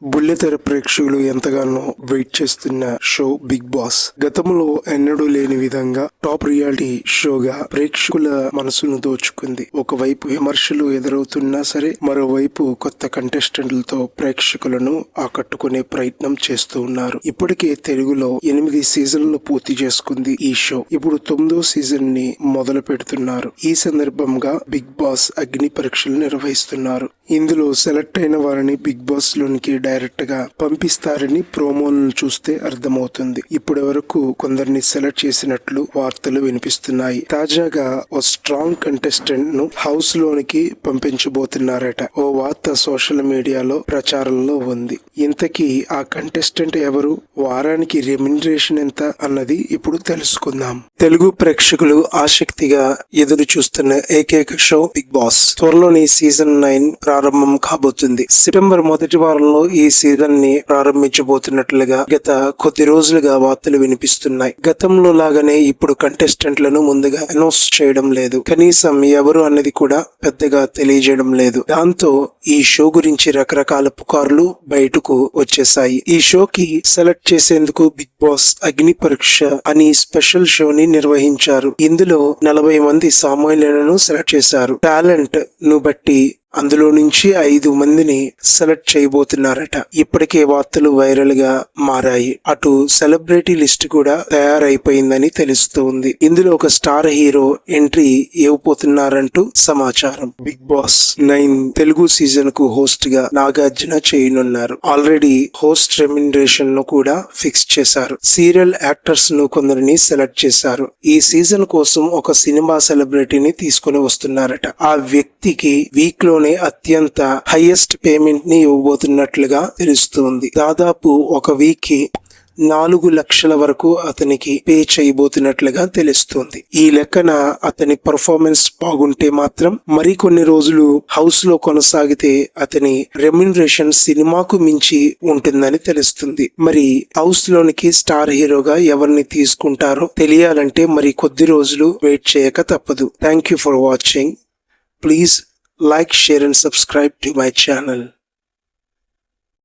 బుల్లితెర ప్రేక్షకులు ఎంతగానో వెయిట్ చేస్తున్న షో బిగ్ బాస్ గతంలో ఎన్నడూ లేని విధంగా టాప్ రియాలిటీ షోగా ప్రేక్షకుల మనసును దోచుకుంది. ఒకవైపు విమర్శలు ఎదురవుతున్నా సరే, మరోవైపు కొత్త కంటెస్టెంట్లతో ప్రేక్షకులను ఆకట్టుకునే ప్రయత్నం చేస్తూ ఉన్నారు. ఇప్పటికే తెలుగులో 8 సీజన్లు పూర్తి చేసుకుంది ఈ షో. ఇప్పుడు 9వ సీజన్ ని మొదలు పెడుతున్నారు. ఈ సందర్భంగా బిగ్ బాస్ అగ్ని పరీక్షలు నిర్వహిస్తున్నారు. ఇందులో సెలెక్ట్ అయిన వారిని బిగ్ బాస్ లోనికి డైరెక్ట్ గా పంపిస్తారని ప్రోమోలను చూస్తే అర్థమవుతుంది. ఇప్పటి వరకు కొందరిని సెలెక్ట్ చేసినట్లు వార్తలు వినిపిస్తున్నాయి. తాజాగా ఓ స్ట్రాంగ్ కంటెస్టెంట్ ను హౌస్ లోనికి పంపించబోతున్నారట. ఓ వార్త సోషల్ మీడియాలో ప్రచారంలో ఉంది. ఇంతకీ ఆ కంటెస్టెంట్ ఎవరు, వారానికి రెమ్యునరేషన్ ఎంత అన్నది ఇప్పుడు తెలుసుకుందాం. తెలుగు ప్రేక్షకులు ఆసక్తిగా ఎదురు చూస్తున్న ఏకైక షో బిగ్ బాస్ త్వరలోని సీజన్ 9 ప్రారంభం కాబోతుంది. సెప్టెంబర్ మొదటి వారంలో ఈ సీజన్ ని ప్రారంభించబోతున్నట్లుగా గత కొద్ది రోజులుగా వార్తలు వినిపిస్తున్నాయి. గతంలో లాగానే ఇప్పుడు కంటెస్టెంట్లను ముందుగా అనౌన్స్ చేయడం లేదు. కనీసం ఎవరు అన్నది కూడా పెద్దగా తెలియజేయడం లేదు. దాంతో ఈ షో గురించి రకరకాల పుకార్లు బయటకు వచ్చేసాయి. ఈ షోకి సెలెక్ట్ చేసేందుకు బిగ్ బాస్ అగ్ని పరీక్ష అని స్పెషల్ షోని నిర్వహించారు. ఇందులో 40 మంది సామాన్యులను సెలెక్ట్ చేశారు. టాలెంట్ ను బట్టి అందులో నుంచి 5 మందిని సెలెక్ట్ చేయబోతున్నారట. ఇప్పటికే వార్తలు వైరల్ గా మారాయి. అటు సెలబ్రిటీ లిస్ట్ కూడా తయారైపోయిందని తెలుస్తుంది. ఇందులో ఒక స్టార్ హీరో ఎంట్రీ ఇవ్వబోతున్నారంటూ సమాచారం. బిగ్ బాస్ 9 తెలుగు సీజన్ కు హోస్ట్ గా నాగార్జున చేయనున్నారు. ఆల్రెడీ హోస్ట్ రెమ్యునరేషన్ ను కూడా ఫిక్స్ చేశారు. సీరియల్ యాక్టర్స్ ను కొందరిని సెలెక్ట్ చేశారు. ఈ సీజన్ కోసం ఒక సినిమా సెలబ్రిటీని తీసుకుని వస్తున్నారట. ఆ వ్యక్తికి వీక్ లో అత్యంత హైయెస్ట్ పేమెంట్ ని ఇవ్వబోతున్నట్లుగా తెలుస్తుంది. దాదాపు ఒక వీక్ కి 4 లక్షల వరకు అతనికి పే చేయబోతున్నట్లుగా తెలుస్తుంది. ఈ లెక్కన అతని పర్ఫార్మెన్స్ బాగుంటే మాత్రం మరికొన్ని రోజులు హౌస్ లో కొనసాగితే అతని రెమ్యునరేషన్ సినిమాకు మించి ఉంటుందని తెలుస్తుంది. మరి హౌస్ లోనికి స్టార్ హీరోగా ఎవరిని తీసుకుంటారో తెలియాలంటే మరి కొద్ది రోజులు వెయిట్ చేయక తప్పదు. Thank you for watching. Please like, share and subscribe to my channel.